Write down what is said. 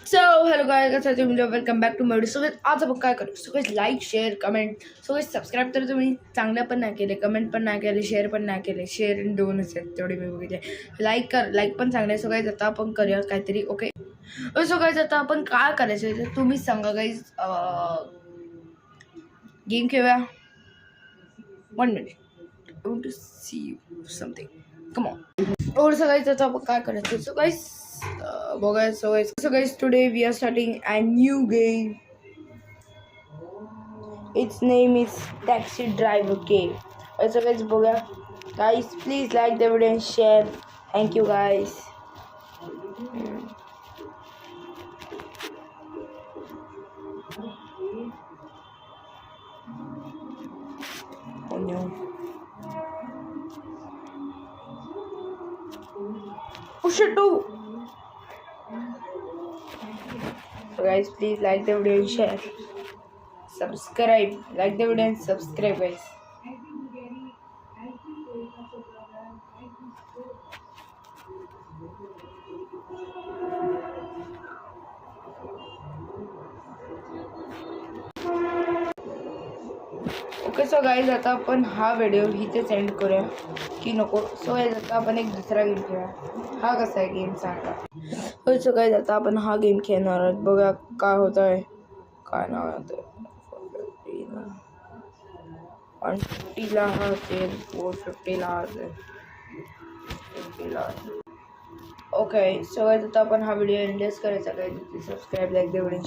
So hello guys कसं आहे तुम्ही welcome back to my video. So आज आपण काय करू so guys like share comment so guys subscribe तर तुम्ही चांगल्या पण नाही केले, कमेंट पण नाही केले, शेअर पण नाही केले. शेअर दोनच आहेत तेवढे मी बघितले. लाईक पण चांगले. सो गाइस आता आपण करूया काहीतरी. ओके सो गाइस आता आपण काय करायचं ते तुम्ही सांगा गाइस. गेम खेळूया. 1 minute I want to see you something. Come on. और सो गाइस आता आपण काय करायचं. So guys so guys today we are starting a new game. Its name is Taxi Driver Game. So guys boga, guys please like the video and share. Thank you guys. Oh no. Oh shit no. So guys please like the video and share. Subscribe, like the video and subscribe guys. Okay so guys आता आपण हा video इथेच and करूया की नको. सो guys आता आपण एक दुसरा गेम खेळूया. हा कसा आहे गेम सांगा. होय सो गाइस आता आपण हा गेम खेळणार आहोत. बघा काय होत आहे. काय नाव आहे 150 ला हा असेल, 450 ला असेल, 50 ला. ओके सो गाइस आता आपण हा व्हिडिओ एंडच करायचा. Guys subscribe, like the video.